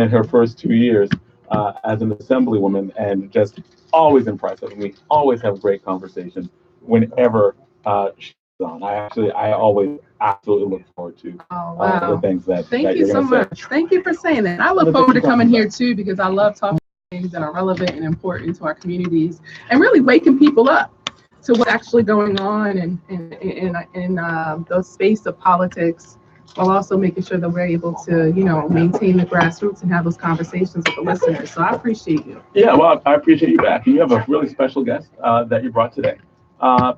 in her first 2 years as an assemblywoman, and just always impressive. And we always have great conversations whenever she's on. I always absolutely look forward to Oh, the wow. things Thank that you you're so going to say. much. Thank you for saying that. I look forward to coming here too because I love talking about things that are relevant and important to our communities and really waking people up to what's actually going on in the space of politics while also making sure that we're able to, maintain the grassroots and have those conversations with the listeners. So I appreciate you. Yeah, well, I appreciate you back. And you have a really special guest that you brought today.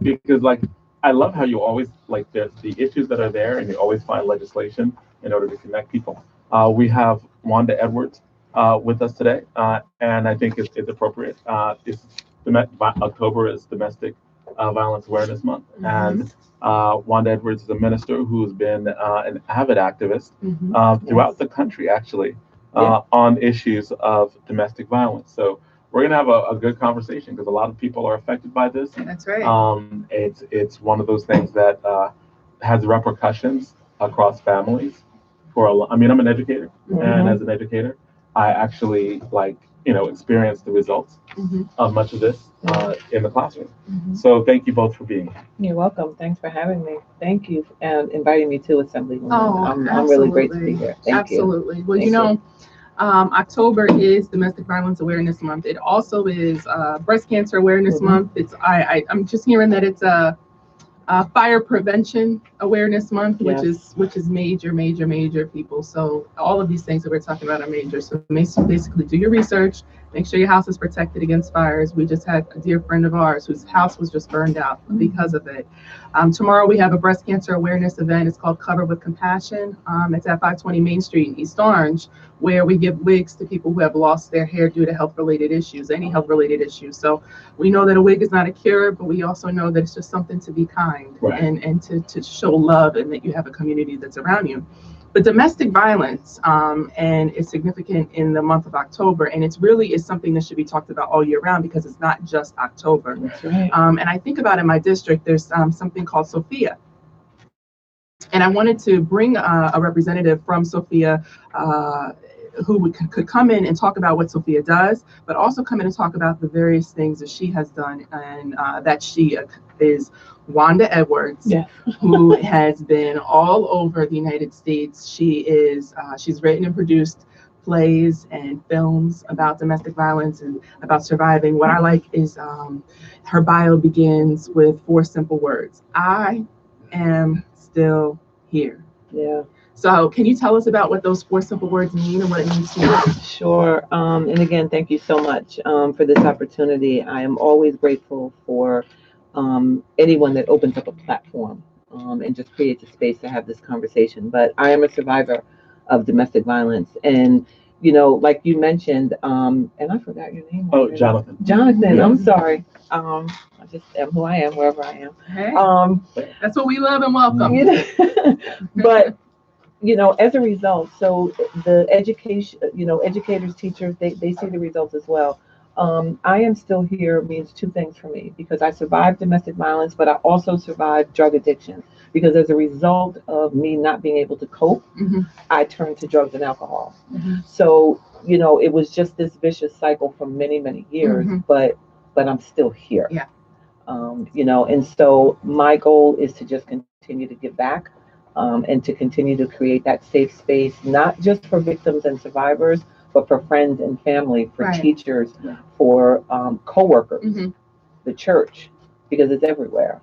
Because, like, I love how you always, like, there's the issues that are there, and you always find legislation in order to connect people. We have Wanda Edwards with us today, and I think it's appropriate. October is Domestic Violence Awareness Month, Mm-hmm. and Wanda Edwards is a minister who's been an avid activist Mm-hmm. throughout Yes. the country, actually, Yeah. on issues of domestic violence. So we're gonna have a good conversation because a lot of people are affected by this. That's right. It's one of those things that has repercussions across families. I mean, I'm an educator, and Hmm. as an educator, I actually experience the results Mm-hmm. of much of this Yeah. in the classroom. Mm-hmm. So thank you both for being here. You're welcome. Thanks for having me. Thank you and inviting me to Assemblywoman. Oh, I'm really great to be absolutely. here. Thank you. Absolutely. Well, Thank you. October is Domestic Violence Awareness Month. It also is Breast Cancer Awareness Hmm. Month. I'm just hearing that it's a Fire Prevention Awareness Month, Yes. which is major, major, major, people. So all of these things that we're talking about are major. So basically do your research, make sure your house is protected against fires. We just had a dear friend of ours whose house was just burned out because of it. Tomorrow we have a breast cancer awareness event. It's called Cover with Compassion. It's at 520 Main Street in East Orange, where we give wigs to people who have lost their hair due to health-related issues, any health-related issues. So we know that a wig is not a cure, but we also know that it's just something to be kind Right. and to show love and that you have a community that's around you. But domestic violence and is significant in the month of October, and it's really is something that should be talked about all year round because it's not just October. That's right. And I think about in my district, there's something called Sophia. And I wanted to bring a representative from Sophia who could come in and talk about what Sophia does, but also come in and talk about the various things that she has done and that she is Wanda Edwards, Yeah. who has been all over the United States. She's written and produced plays and films about domestic violence and about surviving. What I like is her bio begins with 4 simple words: I am still here. Yeah. So can you tell us about what those 4 simple words mean and what it means to you? Sure. And again, thank you so much for this opportunity. I am always grateful for anyone that opens up a platform and just creates a space to have this conversation. But I am a survivor of domestic violence. And, like you mentioned, and I forgot your name. Oh, already. Jonathan. Jonathan, Yeah. I'm sorry. I just am who I am, wherever I am. Hey, Um, that's what we love and welcome. but as a result, so the education, educators, teachers, they see the results as well. I am still here means 2 things for me because I survived domestic violence, but I also survived drug addiction because as a result of me not being able to cope, Mhm. I turned to drugs and alcohol. Mhm. So, it was just this vicious cycle for many, many years, Mhm. but I'm still here. Yeah. And so my goal is to just continue to give back and to continue to create that safe space, not just for victims and survivors, but for friends and family, for Right. teachers, Yeah. for coworkers, Mhm. the church, because it's everywhere.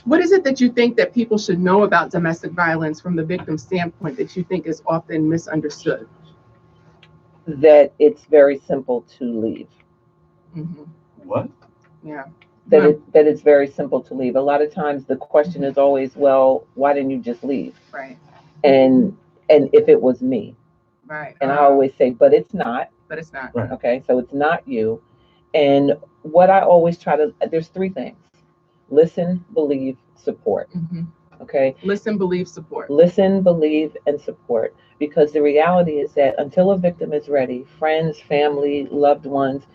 What is it that you think that people should know about domestic violence from the victim standpoint that you think is often misunderstood? That it's very simple to leave. Hmm. What? Yeah. That it's very simple to leave. A lot of times the question is always, well, why didn't you just leave? Right. And if it was me, Right. and I always say, but it's not. But it's not. Right. Okay, so it's not you. And what I always try to, there's 3 things: listen, believe, support. Hmm. Okay, Listen, believe, support. listen, believe, and support. Because the reality is that until a victim is ready, friends, family, loved ones,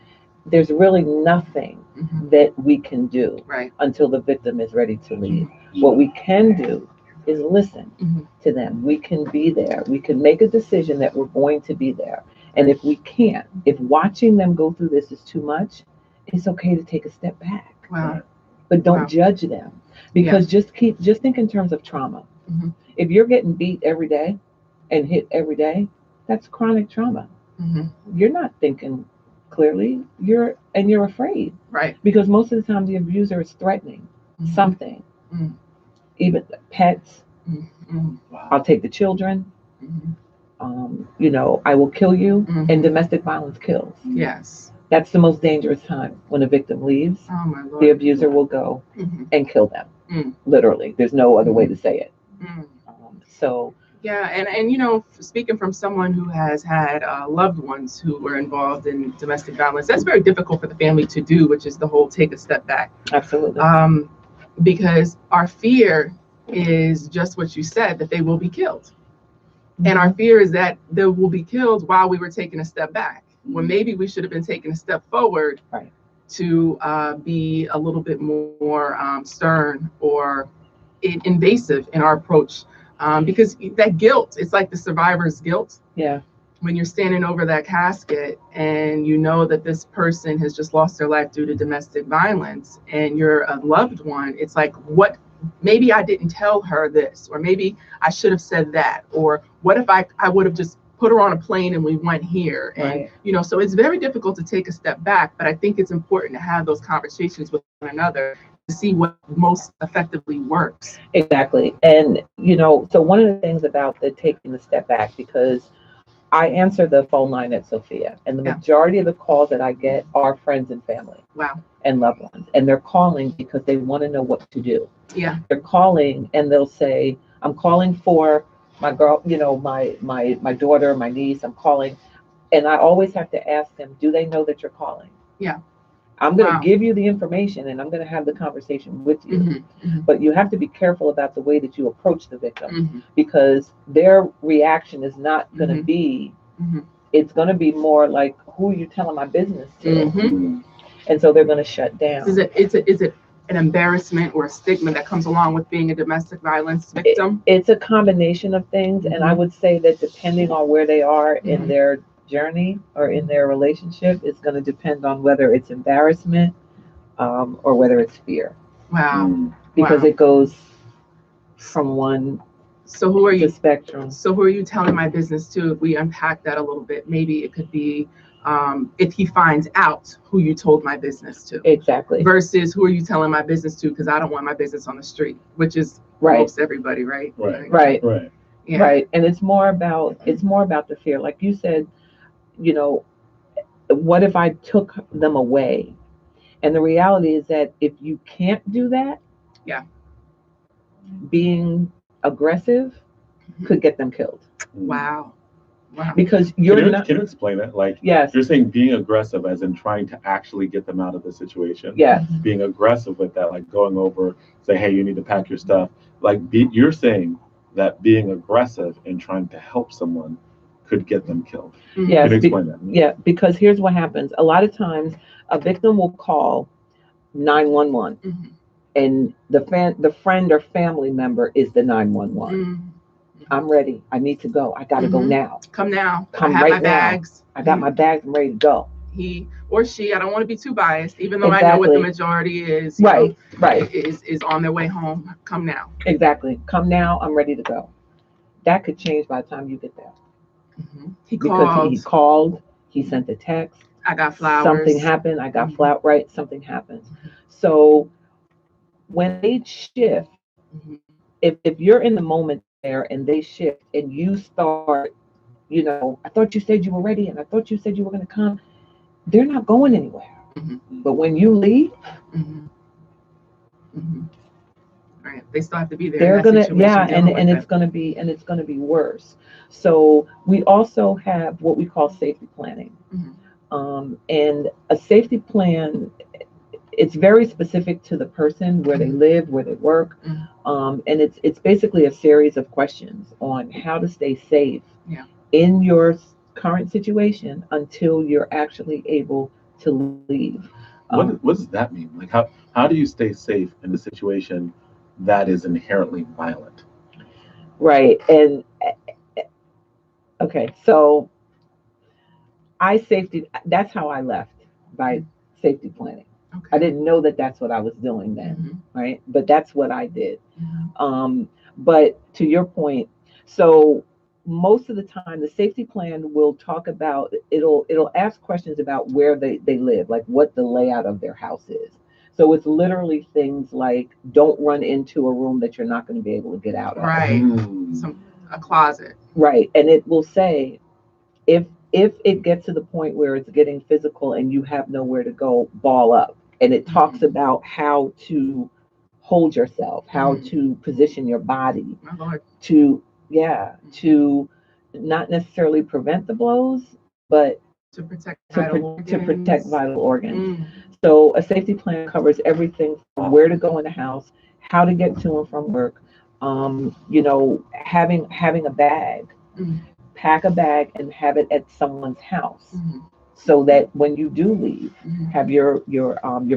there's really nothing Hmm. that we can do Right. until the victim is ready to leave. What we can do is listen to them. We can be there. We can make a decision that we're going to be there. And if we can't, if watching them go through this is too much, it's okay to take a step back. Wow. But don't Wow. judge them, because just think in terms of trauma. If you're getting beat every day and hit every day, that's chronic trauma. You're not thinking clearly. You're afraid. Right. Because most of the time the abuser is threatening something. Even pets. Wow. I'll take the children. I will kill you. And domestic violence kills. Yes. That's the most dangerous time, when a victim leaves. Oh my Lord. The abuser will go and kill them. Literally, there's no other way to say it. So yeah, and speaking from someone who has had loved ones who were involved in domestic violence, that's very difficult for the family to do, which is the whole take a step back. absolutely. Because our fear is just what you said, that they will be killed. And our fear is that they will be killed while we were taking a step back, when maybe we should have been taking a step forward to be a little bit more stern or invasive in our approach. Because that guilt, it's like the survivor's guilt. Yeah. When you're standing over that casket and you know that this person has just lost their life due to domestic violence and you're a loved one, it's like, what? Maybe I didn't tell her this, or maybe I should have said that, or what if I would have just put her on a plane and we went here? And so it's very difficult to take a step back, but I think it's important to have those conversations with one another to see what most effectively works. Exactly. And so one of the things about the taking the step back, because I answer the phone line at Sophia, and the majority of the calls that I get are friends and family. Wow. And loved ones, and they're calling because they want to know what to do. Yeah. They're calling and they'll say, I'm calling for my girl, my daughter, my niece, I'm calling. And I always have to ask them, do they know that you're calling? Yeah. I'm going to give you the information and I'm going to have the conversation with you. But you have to be careful about the way that you approach the victim, because their reaction is not going to be, it's going to be more like, who are you telling my business to? And so they're going to shut down. Is it an embarrassment or a stigma that comes along with being a domestic violence victim? It's a combination of things. And I would say that depending on where they are in their journey or in their relationship, it's going to depend on whether it's embarrassment or whether it's fear. Wow. Because it goes from one spectrum. So who are you telling my business to? If we unpack that a little bit, maybe it could be if he finds out who you told my business to. Exactly. Versus who are you telling my business to, because I don't want my business on the street, which is most everybody, right? Right. Yeah. Right. And it's more about the fear. Like you said, what if I took them away? And the reality is that if you can't do that, being aggressive could get them killed. Wow. Because can you explain it? Like, yes, you're saying being aggressive as in trying to actually get them out of the situation. Yes. Being aggressive with that, like going over, say, hey, you need to pack your stuff. Like, you're saying that being aggressive and trying to help someone could get them killed. Yes. Can you explain that? Yeah, because here's what happens. A lot of times a victim will call 911 and the friend or family member is the 911. I'm ready. I need to go. I got to go now. Come now. Come I have right my now. bags. I got my bags. I'm ready to go. He or she, I don't want to be too biased, even though I know what the majority is. Right. Is on their way home. Come now. Exactly. Come now. I'm ready to go. That could change by the time you get there. He called. He sent a text. I got flowers. Something happened. I got flowers. Right. Something happens. So when they shift, if you're in the moment there and they shift and you start, I thought you said you were ready and I thought you said you were going to come, they're not going anywhere. But when you leave, right, they still have to be there. They're gonna, and it's gonna be worse. So we also have what we call safety planning, and a safety plan. It's very specific to the person, where they live, where they work, and it's basically a series of questions on how to stay safe in your current situation until you're actually able to leave. What does that mean? Like, how do you stay safe in a situation that is inherently violent? Right. And okay, so that's how I left, by safety planning. Okay. I didn't know that that's what I was doing then, right? But that's what I did. But to your point, so most of the time the safety plan will talk about, it'll ask questions about where they live, like what the layout of their house is. So it's literally things like, don't run into a room that you're not going to be able to get out of. Right. A closet. Right. And it will say, if it gets to the point where it's getting physical and you have nowhere to go, ball up. And it talks about how to hold yourself, how to position your body, to not necessarily prevent the blows, but to protect vital organs. So a safety plan covers everything from where to go in the house, how to get to and from work, having a bag. Pack a bag and have it at someone's house, so that when you do leave, have your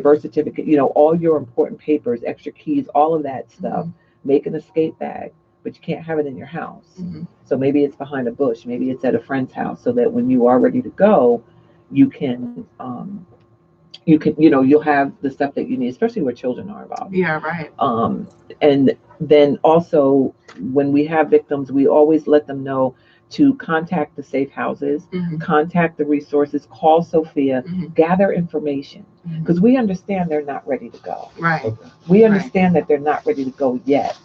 birth certificate, all your important papers, extra keys, all of that stuff. Make an escape bag, but you can't have it in your house. So maybe it's behind a bush, maybe it's at a friend's house, so that when you are ready to go, you can you'll have the stuff that you need, especially where children are involved. Yeah, right. And then also, when we have victims, we always let them know to contact the safe houses, contact the resources, call Sophia, gather information, because we understand they're not ready to go. Right. We understand that they're not ready to go yet,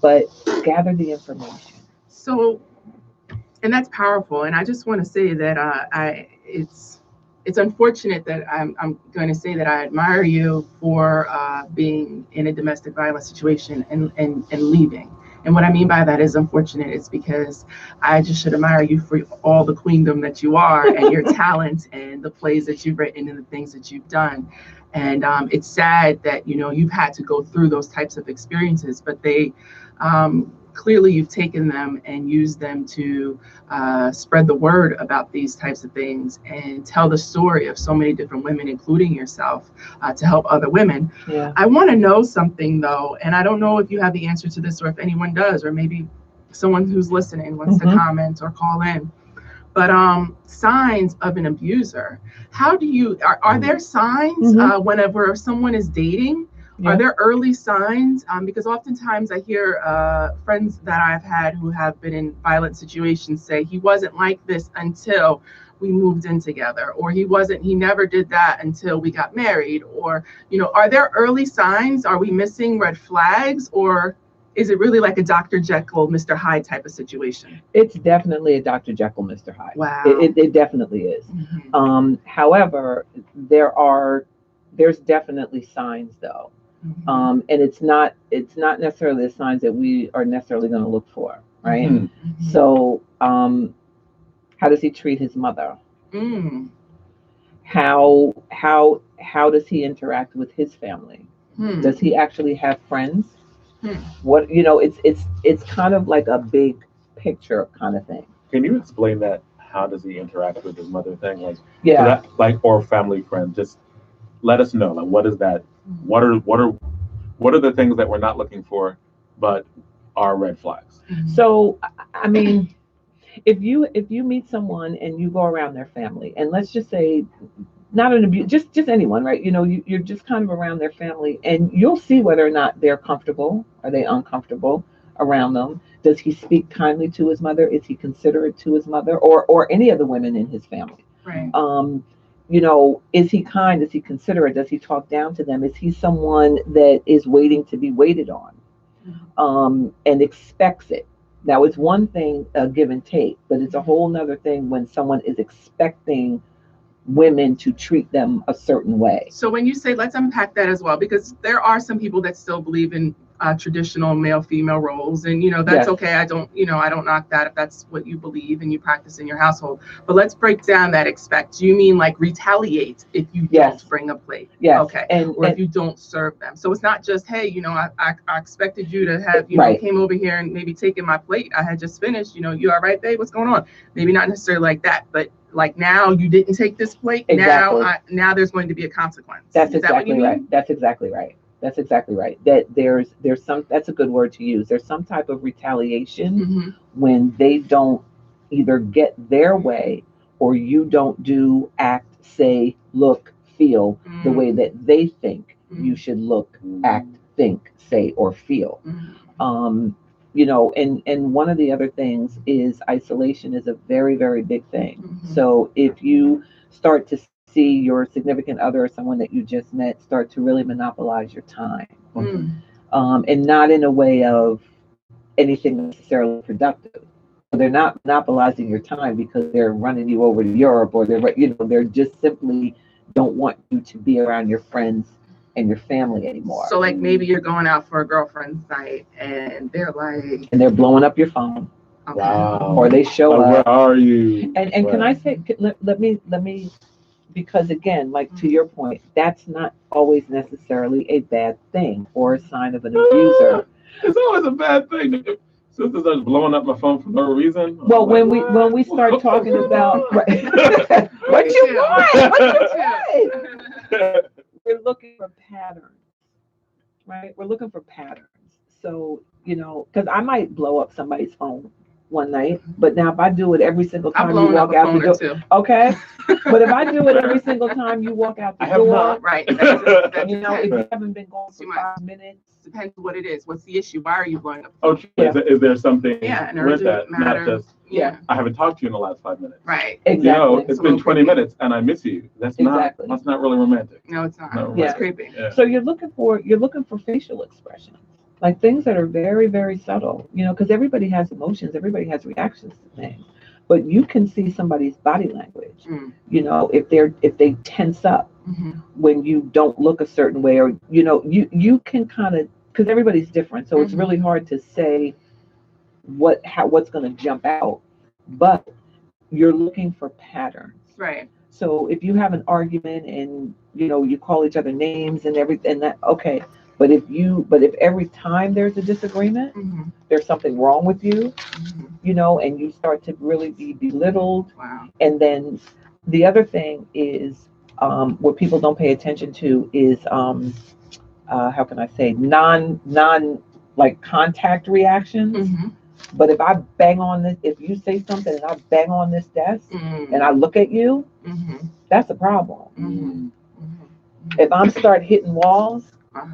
but gather the information. So, and that's powerful. And I just want to say that it's unfortunate that I'm going to say that I admire you for being in a domestic violence situation and leaving. And what I mean by that is unfortunate. It's because I just should admire you for all the queendom that you are and your talent and the plays that you've written and the things that you've done. And it's sad that, you've had to go through those types of experiences, but they clearly you've taken them and used them to spread the word about these types of things and tell the story of so many different women, including yourself, to help other women. Yeah. I want to know something though, and I don't know if you have the answer to this or if anyone does, or maybe someone who's listening wants to comment or call in. But signs of an abuser. How do you, are there signs whenever someone is dating? Are there early signs? Because oftentimes I hear friends that I've had who have been in violent situations say he wasn't like this until we moved in together, or he never did that until we got married, or, are there early signs? Are we missing red flags, or is it really like a Dr. Jekyll, Mr. Hyde type of situation? It's definitely a Dr. Jekyll, Mr. Hyde. Wow. It definitely is. However, there's definitely signs though. And it's not necessarily the signs that we are necessarily going to look for, right? So, how does he treat his mother? How does he interact with his family? Does he actually have friends? What it's kind of like a big picture kind of thing. Can you explain that? How does he interact with his mother thing? Like, yeah, or family friends? Just let us know. Like, what is that? What are the things that we're not looking for, but are red flags? So, I mean, if you meet someone and you go around their family, and let's just say, not an abuse, just anyone, right? You're just kind of around their family, and you'll see whether or not they're comfortable. Are they uncomfortable around them? Does he speak kindly to his mother? Is he considerate to his mother, or any of the women in his family? Right. Is he kind? Is he considerate? Does he talk down to them? Is he someone that is waiting to be waited on, and expects it? Now, it's one thing, give and take, but it's a whole nother thing when someone is expecting women to treat them a certain way. So when you say, let's unpack that as well, because there are some people that still believe in traditional male-female roles, and that's okay. I don't knock that if that's what you believe and you practice in your household. But let's break down that expect. Do you mean like retaliate if you don't bring a plate? Yes. Okay. Or if you don't serve them. So it's not just, hey, I expected you to have came over here and maybe taken my plate. I had just finished. You all right, babe? What's going on? Maybe not necessarily like that, but like, now you didn't take this plate. Exactly. Now there's going to be a consequence. That's Is exactly that what you right. mean? That's exactly right. That's exactly right. That there's some, that's a good word to use. There's some type of retaliation Mm-hmm. when they don't either get their way, or you don't do, act, say, look, feel the way that they think you should look, act, think, say, or feel. Um, and one of the other things is isolation is a very, very big thing. So if you start to see your significant other or someone that you just met start to really monopolize your time, and not in a way of anything necessarily productive. They're not monopolizing your time because they're running you over to Europe, or they're just simply don't want you to be around your friends and your family anymore. So like maybe you're going out for a girlfriend's night and they're like, And they're blowing up your phone. okay. Wow. Or they show up. Where are you? And can I say, let me, because again, like to your point, that's not always necessarily a bad thing or a sign of an abuser. It's always a bad thing. Sisters are blowing up my phone for no reason. Well, when we start talking about what you want, what you want, we're looking for patterns, right? We're looking for patterns. So because I might blow up somebody's phone one night, but now if I do it every single time you walk out the door, okay. But if I do it every single time you walk out the door, right? If you haven't been gone for 5 minutes. Depends what it is. What's the issue? Why are you blowing up? Okay. Yeah. Is there something an with that? matter. Not just I haven't talked to you in the last 5 minutes. Right. Exactly. It's been 20 minutes and I miss you. That's not really romantic. No, it's not. No, it's creepy. Yeah. So you're looking for facial expressions, like things that are very, very subtle. Because everybody has emotions, everybody has reactions to things, but you can see somebody's body language. If they tense up when you don't look a certain way, or you can kind of, because everybody's different, so it's really hard to say what's going to jump out, but you're looking for patterns. Right. So if you have an argument and you call each other names and everything, that okay. But if every time there's a disagreement, there's something wrong with you, and you start to really be belittled. Wow. And then the other thing is, what people don't pay attention to is, how can I say, non like contact reactions. But if I bang on this, if you say something and I bang on this desk and I look at you, that's a problem. If I'm start hitting walls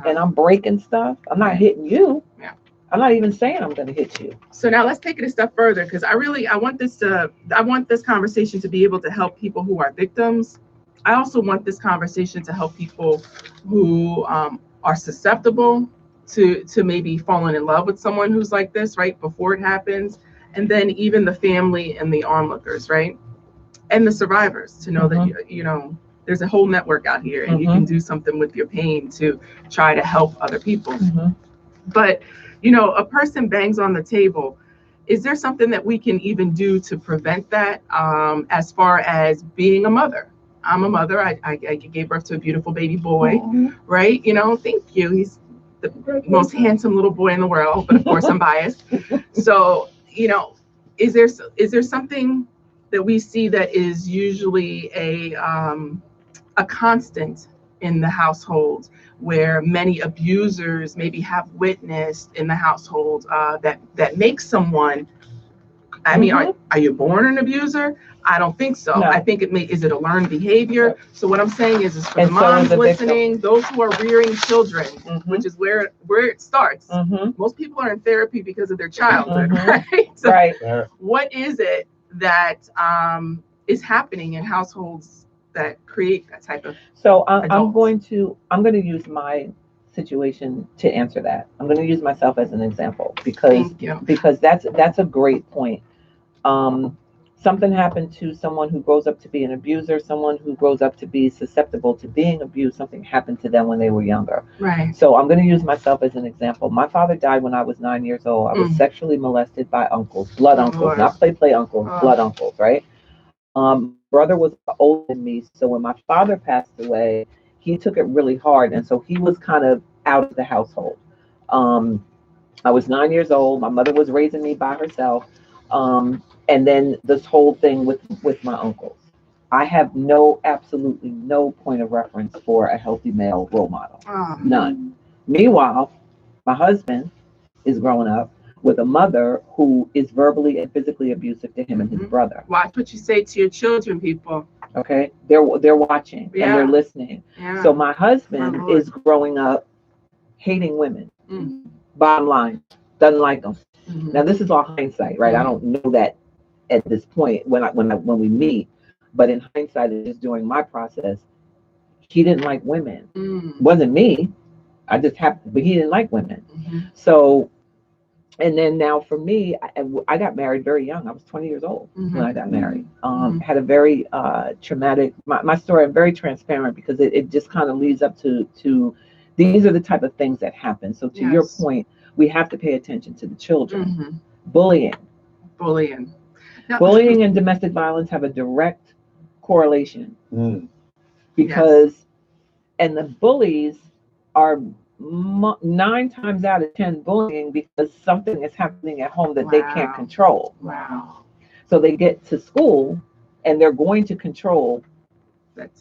and I'm breaking stuff, I'm not hitting you. Yeah. I'm not even saying I'm going to hit you. So now let's take it a step further, because I want this conversation to be able to help people who are victims. I also want this conversation to help people who are susceptible to maybe falling in love with someone who's like this right before it happens, and then even the family and the onlookers, right, and the survivors, to know that there's a whole network out here, and you can do something with your pain to try to help other people. But a person bangs on the table. Is there something that we can even do to prevent that? As far as being a mother, I'm a mother. I gave birth to a beautiful baby boy, right? Thank you. He's the most handsome little boy in the world, but of course I'm biased. So, is there something that we see that is usually a constant in the household, where many abusers maybe have witnessed in the household, that makes someone, I mean, are you born an abuser? I don't think so. No. I think is it a learned behavior? Yep. So what I'm saying is for And the so moms is the listening, those who are rearing children, which is where it starts. Most people are in therapy because of their childhood, right? So Right. what is it that is happening in households that create that type of? So I'm going to use my situation to answer that. I'm going to use myself as an example because that's a great point. Something happened to someone who grows up to be an abuser, someone who grows up to be susceptible to being abused. Something happened to them when they were younger. Right. So I'm going to use myself as an example. My father died when I was 9 years old. I was sexually molested by uncles, blood uncles, not play uncles, blood uncles, right? Brother was older than me, so when my father passed away, he took it really hard, and so he was kind of out of the household. I was 9 years old. My mother was raising me by herself, and then this whole thing with my uncles. I have absolutely no point of reference for a healthy male role model, none. Meanwhile, my husband is growing up with a mother who is verbally and physically abusive to him and his brother. Watch what you say to your children, people. Okay, they're watching and they're listening. Yeah. So my husband is growing up hating women. Bottom line, doesn't like them. Now this is all hindsight, right? I don't know that at this point when we meet, but in hindsight, just during my process, he didn't like women. Wasn't me. I just happened, but he didn't like women. So, and then now for me, I got married very young. I was 20 years old when I got married. Had a very traumatic, my story, I'm very transparent because it just kind of leads up to these are the type of things that happen. So to your point, we have to pay attention to the children. Bullying. Bullying and domestic violence have a direct correlation because, and the bullies are 9 times out of 10 bullying because something is happening at home that they can't control. So they get to school and they're going to control that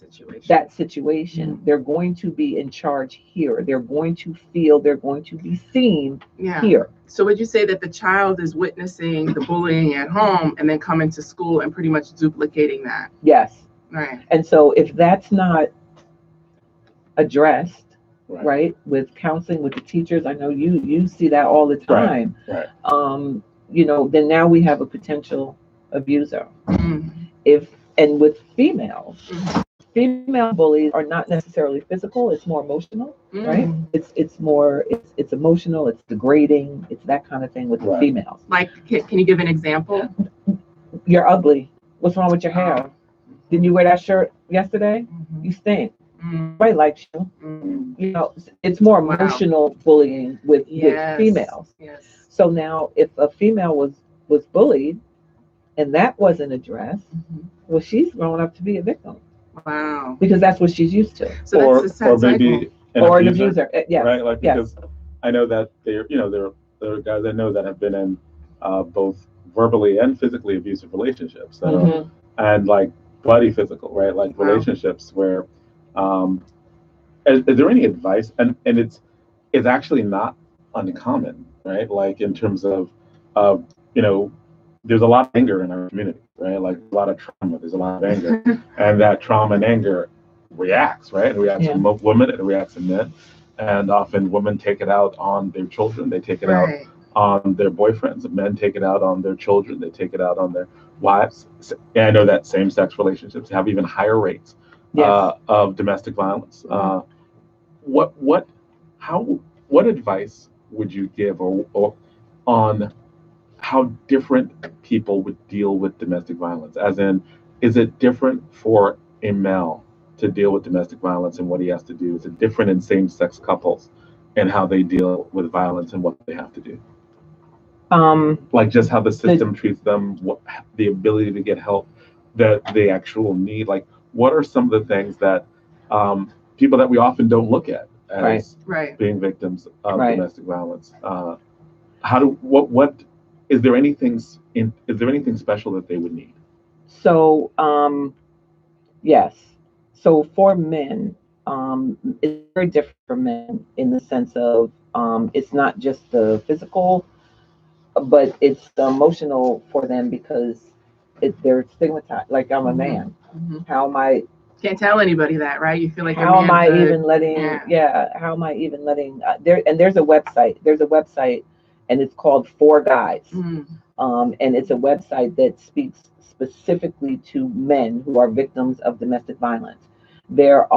situation. They're going to be in charge here. They're going to feel, they're going to be seen here. So would you say that the child is witnessing the bullying at home and then coming to school and pretty much duplicating that? Yes. Right. And so if that's not addressed, right, with counseling with the teachers, I know you see that all the time. You know, then now we have a potential abuser. And with females, female bullies are not necessarily physical, it's more emotional, right? It's more it's emotional, it's degrading, it's that kind of thing with the females. Like, can you give an example? You're ugly. What's wrong with your hair? Didn't you wear that shirt yesterday? You stink. Nobody likes you. You know, it's more emotional bullying with females. So now if a female was bullied and that wasn't addressed, well, she's growing up to be a victim. Because that's what she's used to. So or maybe an abuser. Right? Like, because I know that there are guys I know that have been in both verbally and physically abusive relationships that are, and like bloody physical, right? Like relationships where is there any advice? And it's actually not uncommon, right? Like in terms of you know, there's a lot of anger in our community, right? Like a lot of trauma, there's a lot of anger. And that trauma and anger reacts, right? It reacts in women, it reacts in men. And often women take it out on their children, they take it out on their boyfriends, men take it out on their children, they take it out on their wives. And I know that same-sex relationships have even higher rates of domestic violence. What advice would you give or on how different people would deal with domestic violence? As in, is it different for a male to deal with domestic violence and what he has to do? Is it different in same-sex couples and how they deal with violence and what they have to do? Like just how the system treats them, the ability to get help, the actual need. Like, what are some of the things that people that we often don't look at as being victims of domestic violence? Is there anything special that they would need? So yes. So for men, it's very different for men in the sense of it's not just the physical, but it's the emotional for them because they're stigmatized. Like, I'm a man. How am I? Can't tell anybody that, right? You feel like how am I even letting? How am I even letting? There's a website. There's a website, and it's called For Guys. And it's a website that speaks specifically to men who are victims of domestic violence. There's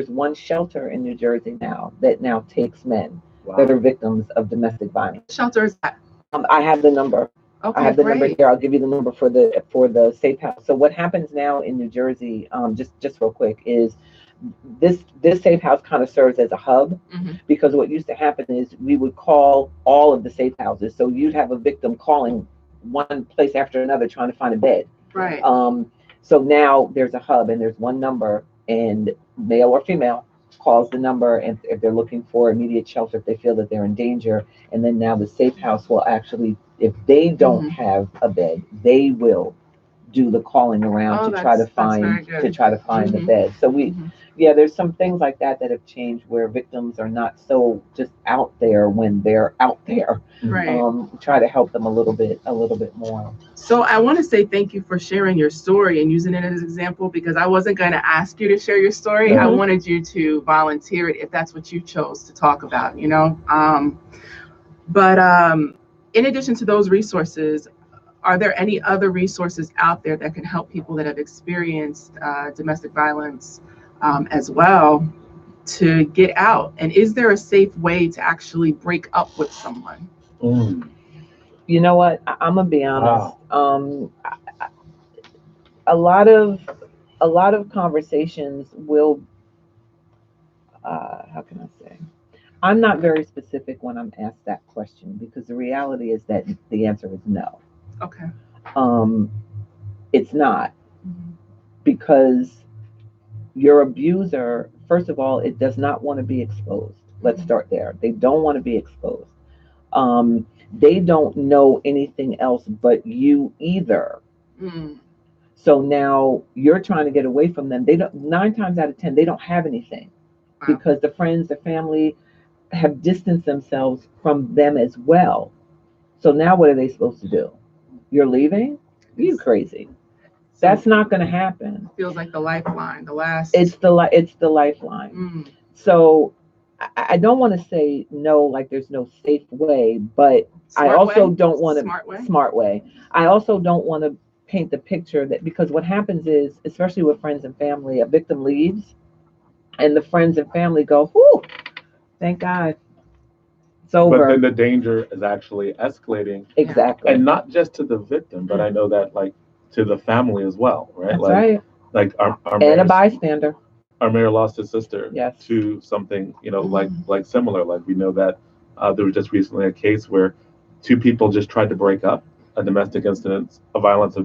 one shelter in New Jersey now that now takes men that are victims of domestic violence. What shelter is that? I have the number. Okay, I have the number here. I'll give you the number for the safe house. So what happens now in New Jersey, just real quick, is this safe house kind of serves as a hub, because what used to happen is we would call all of the safe houses. So you'd have a victim calling one place after another trying to find a bed. Right. So now there's a hub and there's one number, and male or female calls the number, and if they're looking for immediate shelter, if they feel that they're in danger, and then now the safe house will actually, if they don't have a bed, they will do the calling around to try to find the bed. So we yeah, there's some things like that that have changed where victims are not so just out there when they're out there. Right. Try to help them a little bit more. So I want to say thank you for sharing your story and using it as an example, because I wasn't going to ask you to share your story. I Mhm. wanted you to volunteer it if that's what you chose to talk about, you know. But in addition to those resources, are there any other resources out there that can help people that have experienced domestic violence as well to get out? And is there a safe way to actually break up with someone? Mm. You know what? I'm gonna be honest. Wow. A lot of conversations will. How can I say? I'm not very specific when I'm asked that question because the reality is that the answer is no. Okay. It's not, Mhm. because your abuser, first of all, it does not want to be exposed. Let's start there. They don't want to be exposed. They don't know anything else but you either. Mm. So now you're trying to get away from them. They don't, 9 times out of 10, they don't have anything Wow. because the friends, the family have distanced themselves from them as well. So now what are they supposed to do? You're leaving? You crazy. So That's not going to happen. feels like the lifeline, the last. It's the lifeline. Mm. So I don't want to say no, like there's no safe way, but I Smart also way? don't want to Smart way. I also don't want to paint the picture that, because what happens is, especially with friends and family, a victim leaves and the friends and family go, whew, thank God. It's But over. then the danger is actually escalating, Exactly. and not just to the victim, but I know that like to the family as well, right? That's Like right. like our And a mayor's, bystander. our mayor lost his sister Yes. to something, you know, Mhm. like similar. Like we know that there was just recently a case where two people just tried to break up a domestic incident, a violence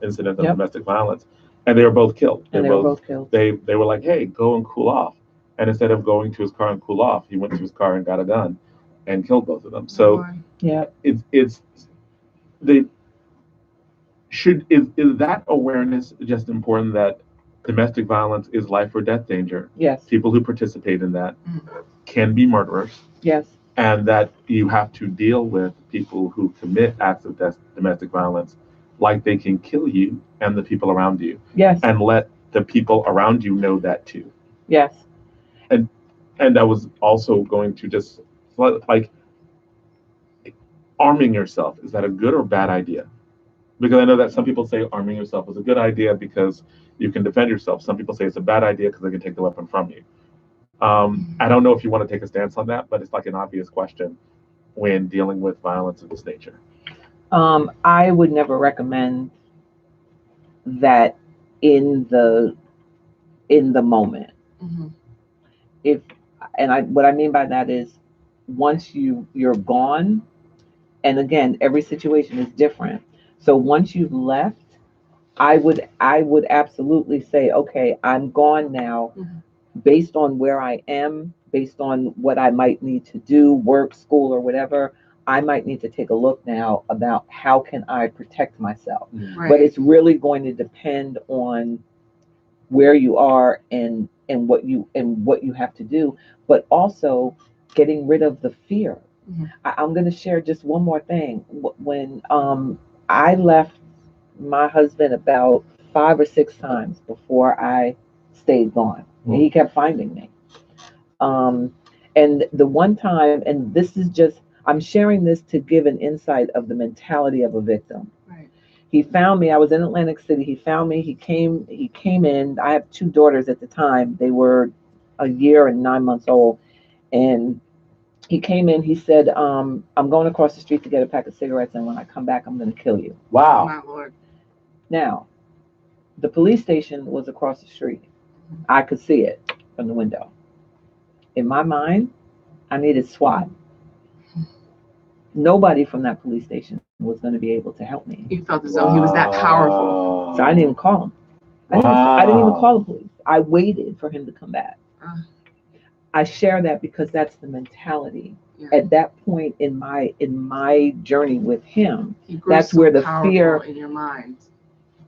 incident of Yep. domestic violence, and they were both killed. And they were both killed. They were like, hey, go and cool off, and instead of going to his car and cool off, he went to his car and got a gun and killed both of them. So Boy. Yeah. it's they should is that awareness just important that domestic violence is life or death danger. Yes. People who participate in that Mm. can be murderers, Yes. and that you have to deal with people who commit acts of domestic violence like they can kill you and the people around you, Yes. and let the people around you know that too. Yes. And I was also going to just like arming yourself, is that a good or bad idea? Because I know that some people say arming yourself is a good idea because you can defend yourself. Some people say it's a bad idea because they can take the weapon from you. I don't know if you want to take a stance on that, but it's like an obvious question when dealing with violence of this nature. I would never recommend that in the moment. Mhm. If and I what I mean by that is, once you're gone, and again, every situation is different. So once you've left, I would absolutely say, okay, I'm gone now, Mhm. based on where I am, based on what I might need to do, work, school, or whatever. I might need to take a look now about how can I protect myself. Right. But it's really going to depend on where you are and what you have to do, but also getting rid of the fear. Mhm. I'm going to share just one more thing. When I left my husband about 5 or 6 times before I stayed gone, and he kept finding me. Um, and the one time, and this is just, I'm sharing this to give an insight of the mentality of a victim. Right. He found me. I was in Atlantic City. He found me. He came in. I have 2 daughters at the time. They were a year and 9 months old. And he came in. He said, I'm going across the street to get a pack of cigarettes, and when I come back, I'm going to kill you. Wow. My Lord. Now, the police station was across the street. I could see it from the window. In my mind, I needed SWAT. Nobody from that police station was going to be able to help me. You felt as though he was that powerful. So I didn't even call him. I didn't even call the police. I waited for him to come back. I share that because that's the mentality. Yeah. At that point in my journey with him, He grew that's so where the powerful fear. in your mind.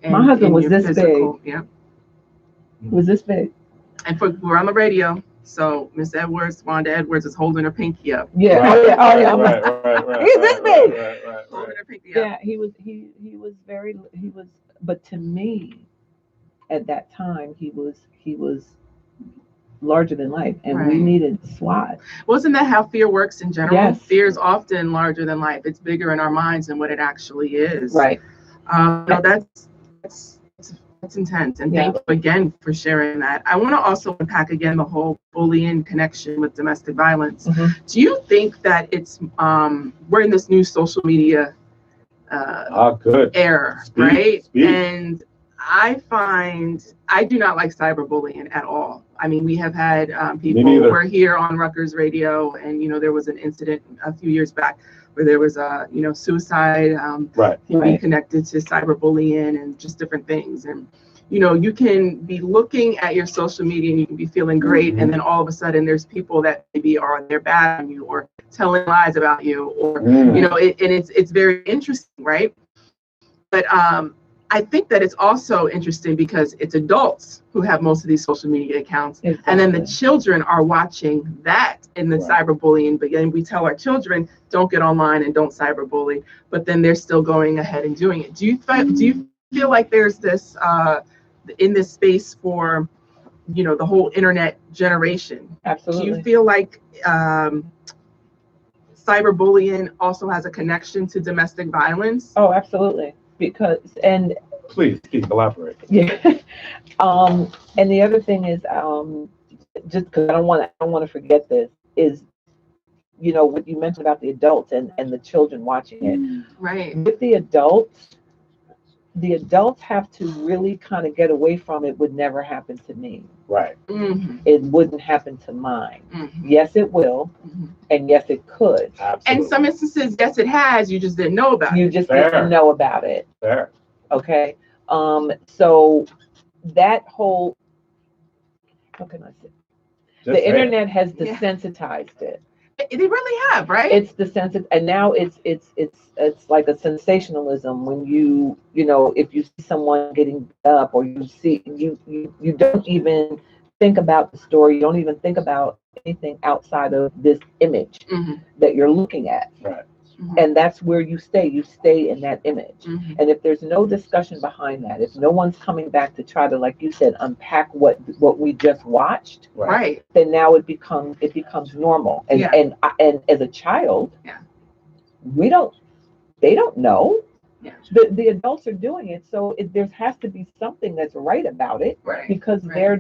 My And husband in was your this physical. big. Yep. Was this big. And we're on the radio, so Miss Edwards, Wanda Edwards, is holding her pinky up. Yeah. Right, Oh yeah. right. He's this big. Holding her pinky up. Yeah, he was very but to me at that time he was larger than life, and we Right. needed SWAT. Wasn't that how fear works in general? Yes. Fear is often larger than life. It's bigger in our minds than what it actually is. Right. No, that's intense. And Yeah. thank you again for sharing that. I want to also unpack again the whole bullying connection with domestic violence. Mhm. Do you think that it's we're in this new social media Good. era, Speak, right? speak. And I do not like cyberbullying at all. I mean, we have had people who neither. were here on Rutgers Radio, and there was an incident a few years back where there was a suicide Right. be connected to cyberbullying and just different things. And you can be looking at your social media and you can be feeling great, and then all of a sudden there's people that maybe they're bad on you or telling lies about you, or and it's very interesting, right? But I think that it's also interesting because it's adults who have most of these social media accounts, and then the children are watching that in the cyberbullying. But then we tell our children, don't get online and don't cyberbully, but then they're still going ahead and doing it. Do you feel like there's this in this space for the whole internet generation? Absolutely. Do you feel like cyberbullying also has a connection to domestic violence? Oh, absolutely. Because Please elaborate. yeah. And the other thing is, just because I don't want to forget this, is what you mentioned about the adults and the children watching it. Right. With the adults have to really kind of get away from it. Would never happen to me. Right. Mm-hmm. It wouldn't happen to mine. Mm-hmm. Yes, it will, and yes, it could. Absolutely. And some instances, yes, it has. You just didn't know about it. You just didn't know about it. Fair. Okay. So that whole, how can I say? The internet has desensitized it. They really have, right? It's desensitized, and now it's like a sensationalism when if you see someone getting beat up, or you don't even think about the story. You don't even think about anything outside of this image that you're looking at. Right. And that's where you stay in that image. And if there's no discussion behind that, if no one's coming back to try to, like you said, unpack what we just watched, right, then now it becomes normal. And and as a child, they don't know. Yeah. The adults are doing it, so there has to be something that's right about it, right, because they're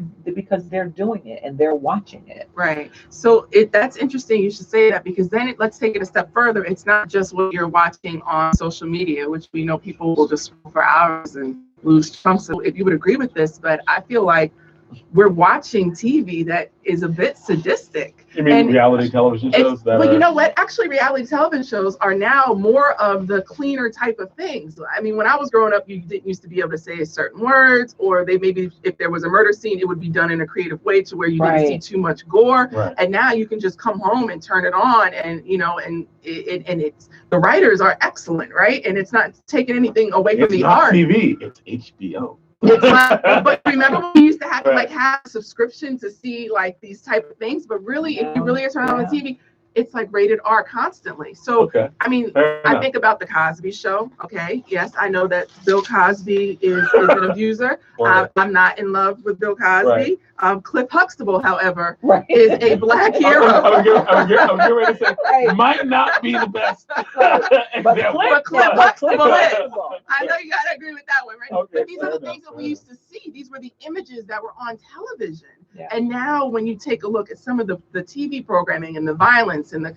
doing it and they're watching it. Right. So that's interesting. You should say that, because then let's take it a step further. It's not just what you're watching on social media, which we know people will just scroll for hours and lose chunks. So if you would agree with this, but I feel like we're watching TV that is a bit sadistic. You mean reality television shows? Well, you know what? Actually, reality television shows are now more of the cleaner type of things. I mean, when I was growing up, you didn't used to be able to say certain words, or they maybe, if there was a murder scene, it would be done in a creative way to where you didn't see too much gore. Right. And now you can just come home and turn it on, and and it's the writers are excellent, right? And it's not taking anything away from the art. TV, it's HBO. It's not, but remember when we used to have to have a subscription to see like these type of things, but really if you really turn on the TV, it's like rated R constantly. So I mean, I think about the Cosby Show. Okay, yes, I know that Bill Cosby is an abuser. I'm not in love with Bill Cosby. Cliff Huxtable, however, is a black hero. I'm getting ready to say might not be the best. But Cliff Huxtable is. I know you gotta agree with that one, right? Okay, but these are the things that we used to see. These were the images that were on television. And now when you take a look at some of the TV programming and the violence and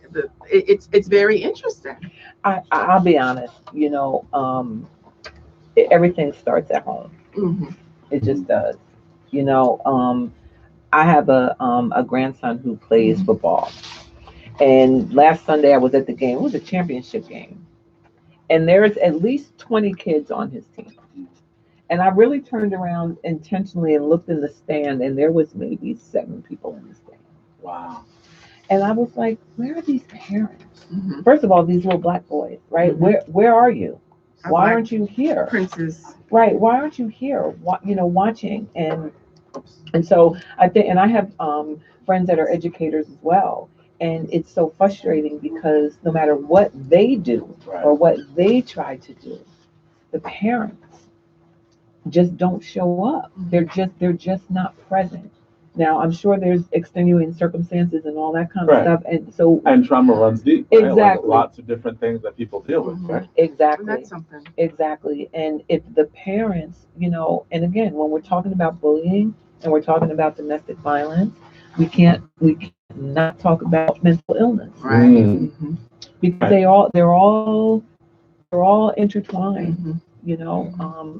it's very interesting. I'll be honest, everything starts at home. It just does. I have a grandson who plays football, and last Sunday I was at the game. It was a championship game, and there's at least 20 kids on his team. And I really turned around intentionally and looked in the stand, and there was maybe 7 people in the stand. Wow. And I was like, where are these parents? First of all, these little black boys, right? Where are you? Why aren't you here? Princes. Right. Why aren't you here? Watching? And And so I think, and I have friends that are educators as well. And it's so frustrating because no matter what they do Right. or what they try to do, the parents just don't show up. They're just not present. Now I'm sure there's extenuating circumstances and all that kind of Right. stuff. And so And trauma runs deep, right? Like exactly, lots of different things that people deal with, right? And exactly, that's something. exactly. And if the parents, and again, when we're talking about bullying and we're talking about domestic violence, we can't not talk about mental illness Right. Mm. Mhm. because Right. they're all intertwined. Mhm.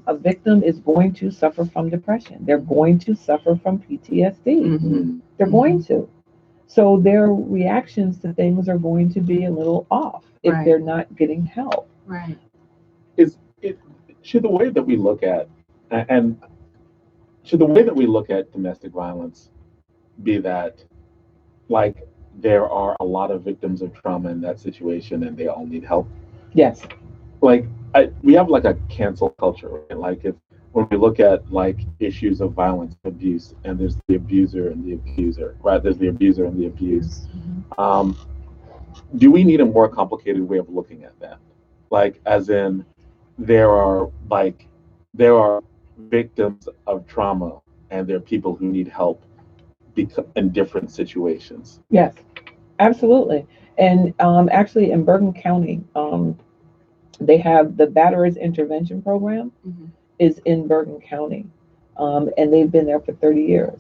A victim is going to suffer from depression. They're going to suffer from PTSD. Mhm. They're going to. So their reactions to things are going to be a little off if Right. they're not getting help. Right. Is it should the way that we look at and should the way that we look at domestic violence be that like there are a lot of victims of trauma in that situation and they all need help? Yes. Like we have like a cancel culture, right? Like if when we look at like issues of violence, abuse, and there's the abuser and the abuser, right? There's the abuser and the abused. Um, do we need a more complicated way of looking at that? Like, as in, there are like there are victims of trauma, and there are people who need help in different situations. Yes. Absolutely. And actually, in Bergen County, they have the Batterers Intervention Program Mhm. is in Bergen County, and they've been there for 30 years.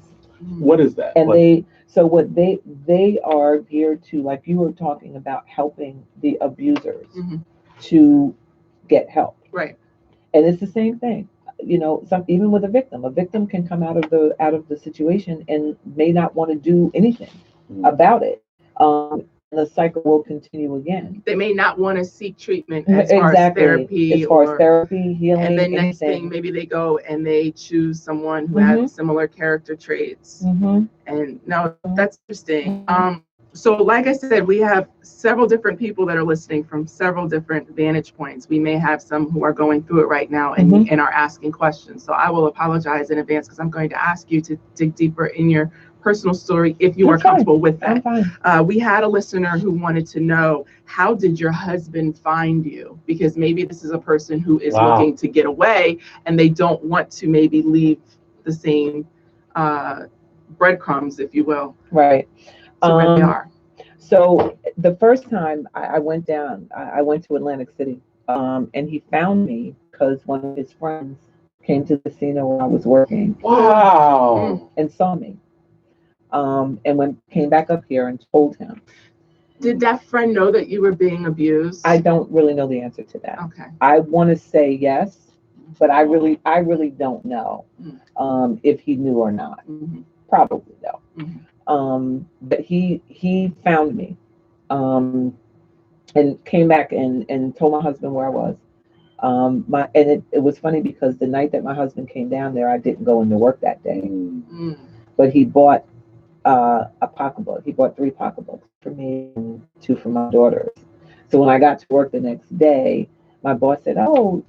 What is that? And Like, so what they are geared to, like you were talking about, helping the abusers Mhm. to get help. Right. And it's the same thing. Even with a victim can come out of the situation and may not want to do anything mm, about it. And the cycle will continue again. They may not want to seek treatment as far as Exactly. therapy As far as or, therapy, healing, and then next thing anything. maybe they go and they choose someone who Mhm. has similar character traits. Mm-hmm. And no, that's interesting. So like I said, we have several different people that are listening from several different vantage points. We may have some who are going through it right now and are asking questions. So I will apologize in advance because I'm going to ask you to dig deeper in your personal story if you are comfortable with I'm that. fine. We had a listener who wanted to know, how did your husband find you? Because maybe this is a person who is Wow. looking to get away and they don't want to maybe leave the same breadcrumbs, if you will, Right. to where they are. So the first time I went down, I went to Atlantic City, and he found me because one of his friends came to the casino where I was working wow. and saw me, and came back up here and told him. Did that friend know that you were being abused? I don't really know the answer to that. Okay. I want to say yes, but I really don't know if he knew or not. Mhm. Probably no. Mhm. But he found me, and came back and told my husband where I was. It was funny because the night that my husband came down there, I didn't go into work that day, Mm. but he bought a pocketbook. He bought 3 pocketbooks for me and 2 for my daughters. So when I got to work the next day, my boss said, "Oh,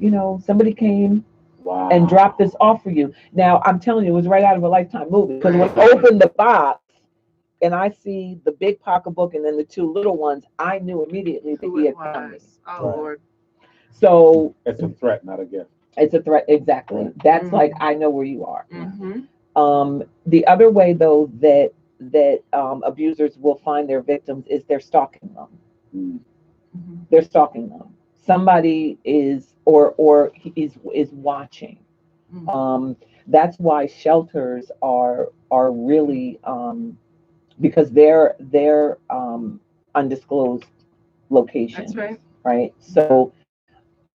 somebody came Wow. and dropped this off for you." Now I'm telling you, it was right out of a Lifetime movie because when I opened the box and I see the big pocketbook and then the 2 little ones, I knew immediately that Who he it had found me. was. Oh, Right. Lord. So It's a threat, not a gift. it's a threat. Exactly. That's Mhm. like, I know where you are. Mm-hmm. The other way though that abusers will find their victims is they're stalking them. Mm. Mm-hmm. They're stalking them. Somebody is is watching. Mm-hmm. That's why shelters are really, because they're undisclosed locations. That's right. Right. So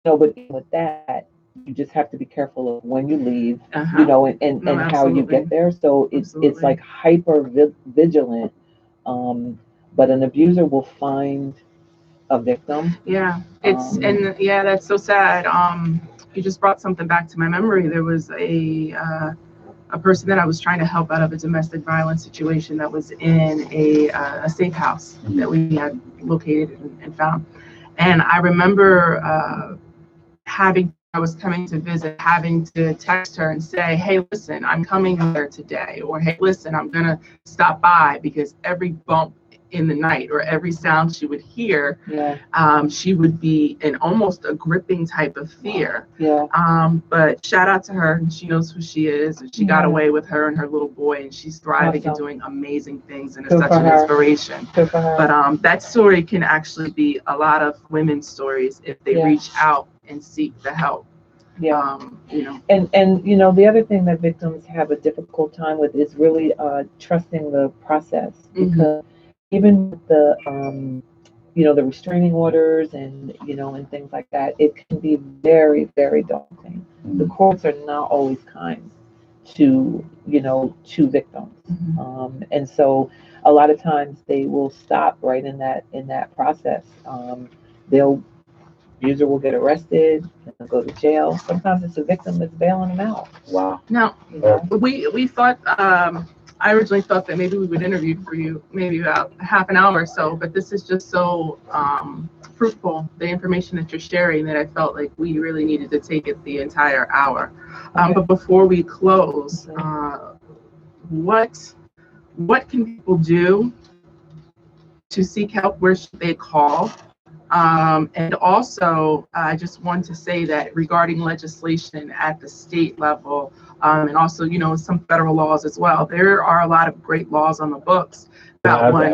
but with that, you just have to be careful of when you leave, Uh-huh. and No, how you absolutely. get there. So it's Absolutely. like hyper vigilant. But an abuser will find a victim. Yeah, and yeah, that's so sad. You just brought something back to my memory. There was a person that I was trying to help out of a domestic violence situation that was in a safe house that we had located and found. And I remember having I was coming to visit, having to text her and say, hey, listen, I'm coming there today, or hey, listen, I'm gonna stop by, because every bump in the night or every sound she would hear, she would be in almost a gripping type of fear. But shout out to her. She knows who she is, and she got away with her and her little boy, and she's thriving and doing amazing things, and it's such an inspiration. But that story can actually be a lot of women's stories if they reach out and seek the help. You know. And you know, the other thing that victims have a difficult time with is really trusting the process, because even with the you know, the restraining orders and, you know, and things like that, it can be very, very daunting. The courts are not always kind to, you know, to victims. And so a lot of times they will stop right in that process. User will get arrested and go to jail. Sometimes it's a victim that's bailing them out. Wow. Now, You know? we thought, I originally thought that maybe we would interview for you maybe about half an hour or so, but this is just so fruitful, the information that you're sharing, that I felt like we really needed to take it the entire hour. But before we close, what can people do to seek help? Where should they call? And also, I just want to say that regarding legislation at the state level, and also, you know, some federal laws as well, there are a lot of great laws on the books about one.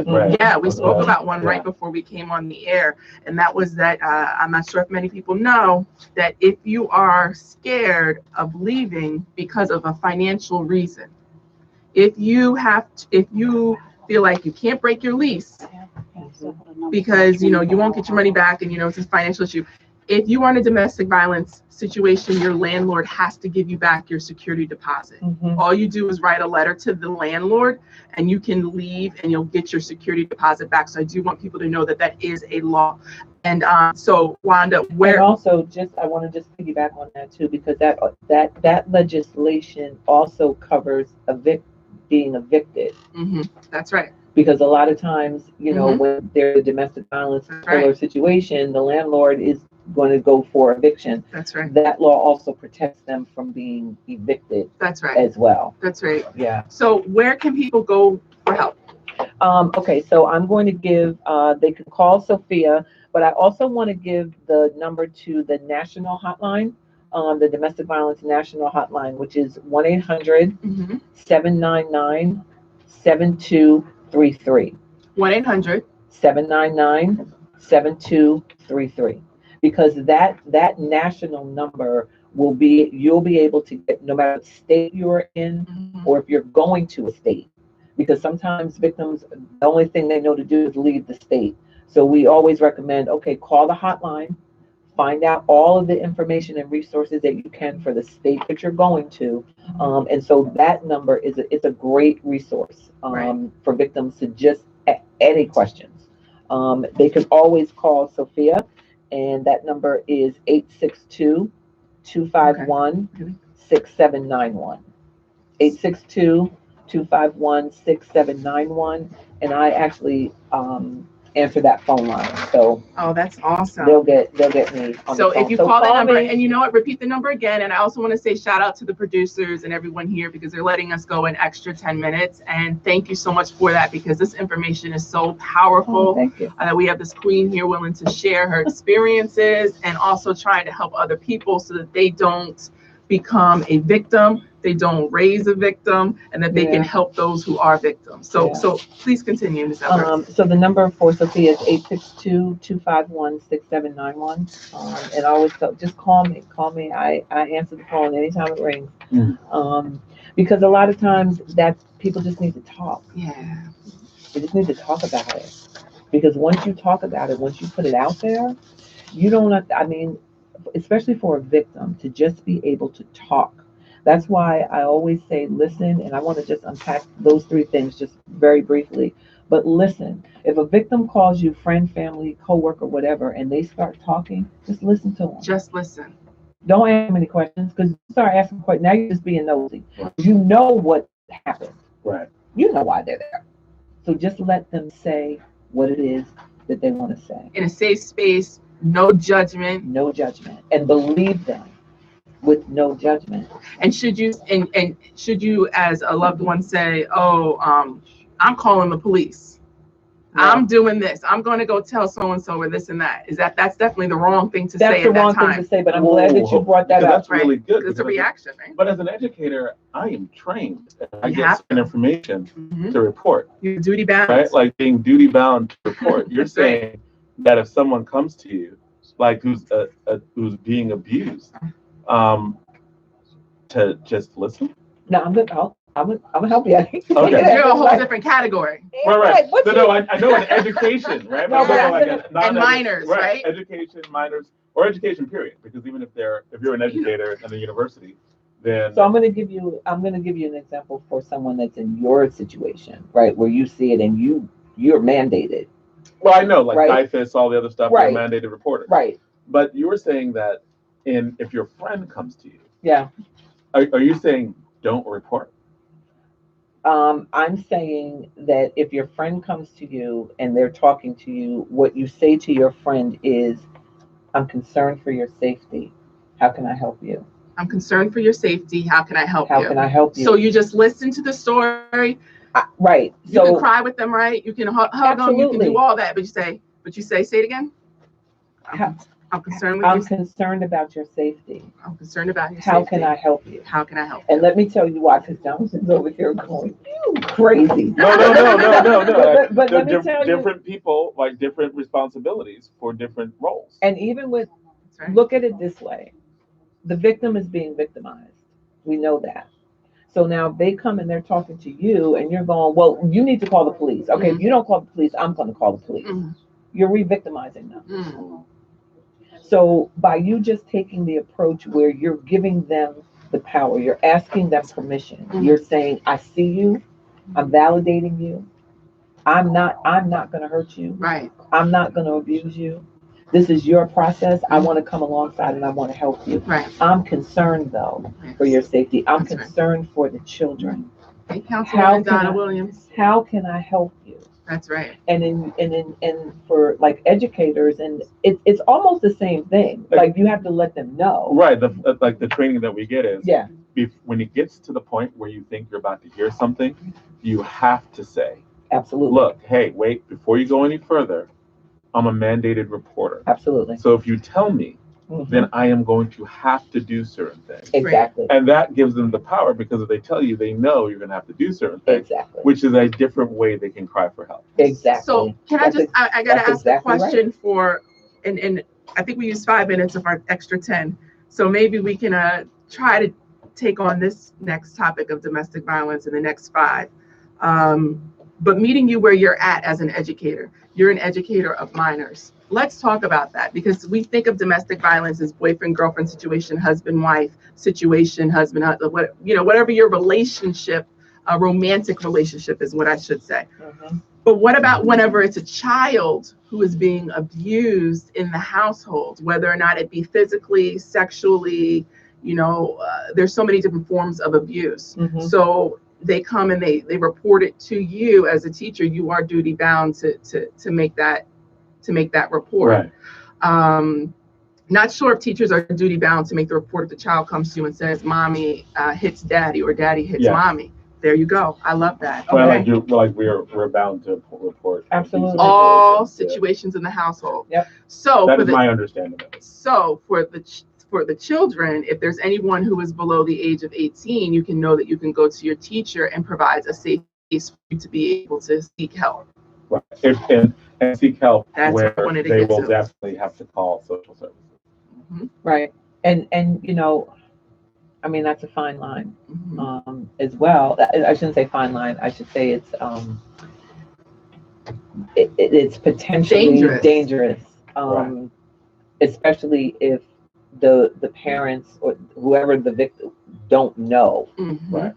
We spoke about one right before we came on the air, and that was that I'm not sure if many people know that if you are scared of leaving because of a financial reason, if you feel like you can't break your lease because, you know, you won't get your money back and, you know, it's a financial issue. If you are in a domestic violence situation, your landlord has to give you back your security deposit. All you do is write a letter to the landlord and you can leave and you'll get your security deposit back. So I do want people to know that that is a law. And so, Wanda, where... And also, I want to just piggyback on that too, because that legislation also covers being evicted. That's right. Because a lot of times, you know, when there's a domestic violence situation, the landlord is going to go for eviction. That's right. That law also protects them from being evicted. That's right. As well. That's right. Yeah. So where can people go for help? Okay, so I'm going to give, they can call Sophia, but I also want to give the number to the national hotline, the Domestic Violence National Hotline, which is 1-800-799-7233. 1-800-799-7233. Because that national number you'll be able to get no matter what state you're in, or if you're going to a state. Because sometimes victims, the only thing they know to do is leave the state. So we always recommend, okay, call the hotline, find out all of the information and resources that you can for the state that you're going to. And so that number is a great resource for victims to just any questions. They can always call Sophia, and that number is 862-251-6791. 862-251-6791. And I actually answer that phone line. So that's awesome. They'll get me on the phone. If you call that number, and you know what, repeat the number again. And I also want to say shout out to the producers and everyone here, because they're letting us go an extra 10 minutes. And thank you so much for that, because this information is so powerful. Thank you. We have this queen here willing to share her experiences and also trying to help other people so that they don't become a victim, they don't raise a victim, and that they can help those who are victims. So please continue, Ms. Edwards. So the number for Sophia is 862-251-6791. And I always tell, just call me. I answer the phone anytime it rings. Because a lot of times people just need to talk. Yeah. They just need to talk about it. Because once you talk about it, once you put it out there, you don't have to, especially for a victim, to just be able to talk. That's why I always say listen, and I want to just unpack those three things just very briefly. But listen, if a victim calls you friend, family, coworker, whatever, and they start talking, just listen to them. Just listen. Don't ask them any questions, because you start asking questions, now you're just being nosy. You know what happened. Right. You know why they're there. So just let them say what it is that they want to say. In a safe space. No judgment. No judgment. And believe them. with no judgment. And should you should you as a loved one say, "Oh, I'm calling the police. No. I'm doing this. I'm going to go tell so and so or this and that." That's definitely the wrong thing to That's say the at that wrong time. thing to say, but I'm glad that you brought that Because up. that's really good. It's a reaction, right? But as an educator, I am trained. I You get have certain information Mhm. to report, You're duty bound. right? Like being duty bound to report. You're That's right. saying that if someone comes to you, like who's being abused, um, to just listen. No, I'm good. I'm gonna help you. Okay. You're a whole different category. Right. What's No, I know in education, right? No, but and minors, right? Education, minors, or education period. Because even if you're an educator in a university, then So I'm gonna give you an example for someone that's in your situation, right, where you see it and you're mandated. well, I know like Right. DIFIS, all the other stuff, Right. they're mandated reporters. Right. But you were saying that if your friend comes to you, Yeah. are you saying don't report? I'm saying that if your friend comes to you and they're talking to you, what you say to your friend is, "I'm concerned for your safety. How can I help you? I'm concerned for your safety. How can I help How you?" can I help you?" So you just listen to the story. Right. You can So cry with them, right? You can hug them. You can Absolutely. do all that. But you say it again. How- I'm concerned with I'm you. concerned about your safety. I'm concerned about your How safety. can I help you? How can I help? And let me tell you why, because Johnson's over here going, "You crazy." No. But let me tell you, Different people like different responsibilities for different roles. and even with, That's right. look at it this way, the victim is being victimized. We know that. So now they come and they're talking to you and you're going, "Well, you need to call the police." Okay, if you don't call the police, I'm going to call the police. Mm, You're re-victimizing them. mm. So by you just taking the approach where you're giving them the power, you're asking them permission, you're saying, "I see you, I'm validating you, I'm not going to hurt you, Right. I'm not going to abuse you. This is your process. I want to come alongside and I want to help you. Right. I'm concerned though for your safety. I'm That's right. concerned for the children. Hey, How Councilwoman can Donna I- Williams. How can I help you?" That's right. And for like educators, and it's almost the same thing. Like you have to let them know. Right. Like the training that we get is Yeah. when it gets to the point where you think you're about to hear something, you have to say, Absolutely. "Look, hey, wait, before you go any further, I'm a mandated reporter. Absolutely. So if you tell me, Mhm. then I am going to have to do certain things." Exactly. And that gives them the power because if they tell you, they know you're going to have to do certain things, Exactly. which is a different way they can cry for help. Exactly. So can I just, I got to that's ask exactly a question for, and I think we used 5 minutes of our extra 10. So maybe we can try to take on this next topic of domestic violence in the next 5. But meeting you where you're at as an educator, you're an educator of minors. Let's talk about that because we think of domestic violence as boyfriend, girlfriend situation, husband, wife situation, whatever your relationship, a romantic relationship is what I should say. Mhm. But what about whenever it's a child who is being abused in the household, whether or not it be physically, sexually, there's so many different forms of abuse. Mhm. So they come and they report it to you as a teacher. You are duty bound to make that report. Right. Not sure if teachers are duty bound to make the report if the child comes to you and says, "Mommy hits daddy" or "Daddy hits Yes. mommy." There you go. I love that. Well, Okay. we're bound to report Absolutely. All situations in the household. Yep. So That is my understanding of it. So for the children, if there's anyone who is below the age of 18, you can know that you can go to your teacher and provides a safe space for you to be able to seek help. Right. And seek help That's where what I wanted to they get will to. definitely have to call social services. Mhm. Right. And I mean, that's a fine line Mhm. as well. I shouldn't say fine line. I should say it's potentially dangerous, Right. especially if the parents or whoever the victim don't know. Mhm. Right.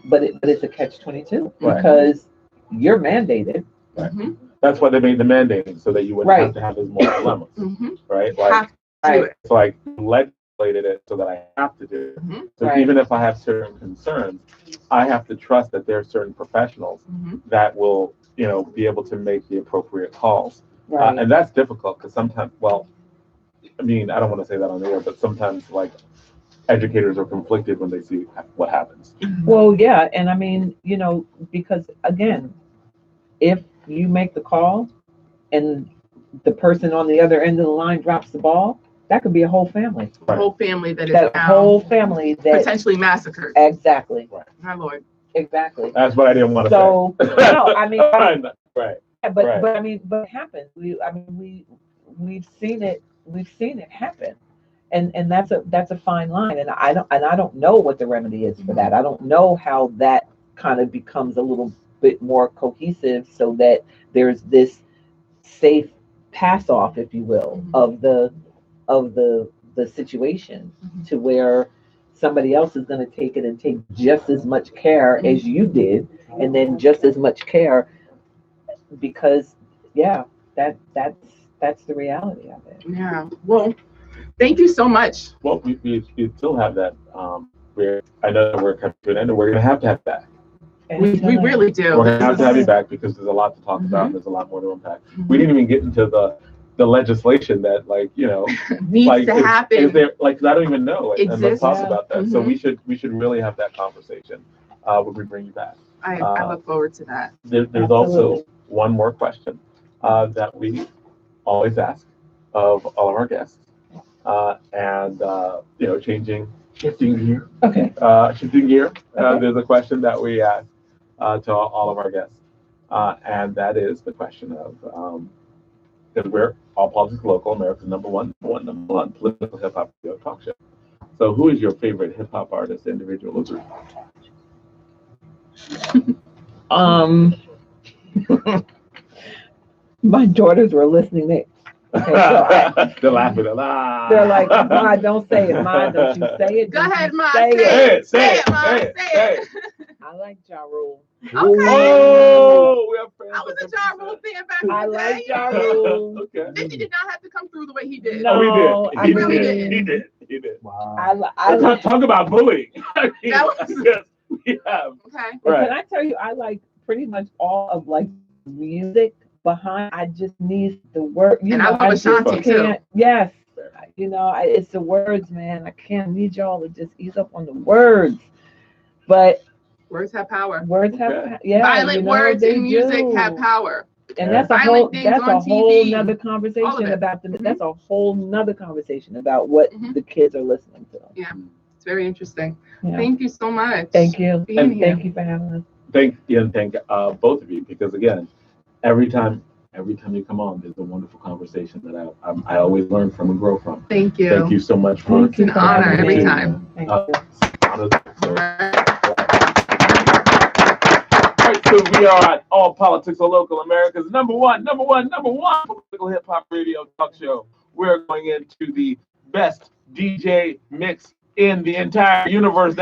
But it's a catch-22 Right. because you're mandated. Right. Mhm. That's why they made the mandate so that you wouldn't have to have those moral dilemmas. Mhm. Right. Have to do it. It's like legislated it so that I have to do it. Mhm. So Right. even if I have certain concerns, I have to trust that there are certain professionals Mhm. that will, be able to make the appropriate calls. Right. And that's difficult because sometimes, well, I mean, I don't want to say that on the air, but sometimes like educators are conflicted when they see what happens. Well, yeah, and I mean, because again, if you make the call and the person on the other end of the line drops the ball, that could be a whole family. A whole family that is That now whole family that potentially massacred. exactly, My Lord. exactly. That's what I didn't want to So say. no, I mean, right. but Right. but I mean, but it happens. We've seen it. We've seen it happen. And that's a fine line, and I don't know what the remedy is for that. I don't know how that kind of becomes a little bit more cohesive so that there's this safe pass off, if you will, of the situation to where somebody else is going to take it and take just as much care as you did, and then just as much care because that's the reality of it. Yeah. Well, thank you so much. Well, we still have that. I know we're coming to an end, and we're going to have that. We really do. We're going to have you back because there's a lot to talk about. And there's a lot more to unpack. We didn't even get into the legislation that, needs to happen. Is there, I don't even know. And let's talk about that. So we should really have that conversation when we bring you back. I look forward to that. There's also one more question that we always ask of all of our guests. Shifting gear. Okay. Shifting gear. Okay. There's a question that we ask to all of our guests, and that is the question of because we're All Politics Local, America's number one political hip hop radio talk show. So, who is your favorite hip hop artist, individual, or group? My daughters were listening. They're laughing. They're like, "Ma, don't say it. Ma, don't you say it? Go ahead, Ma. Say it. Say it. I like Ja Rule. Okay. Oh, we have friends. I was a Ja Rule fan back in the day. I like Ja Rule. Okay. 50 did not have to come through the way he did. No, he did. really did. He did. Wow. I Talk about bullying. I mean, That was- yes, we have. Okay. Right. Can I tell you, I like pretty much all of music behind. I just need the word. And I love Ashanti too. Yes. It's the words, man. I can't need y'all to just ease up on the words. But Words have power. words have, yeah. Violent words they in music do. have power. And that's Violent things that's on a whole TV, nother all of conversation it. about that's a whole nother conversation about what the kids are listening to. Yeah. It's very interesting. Yeah. Thank you so much. Thank you. Being And here. thank you for having us. Thank both of you, because again, every time you come on, there's a wonderful conversation that I always learn from and grow from. Thank you. Thank you so much for. It's an honor every time. Thank Uh, you. All right, so we are at All Politics Are Local, America's number one political hip hop radio talk show. We're going into the best DJ mix in the entire universe.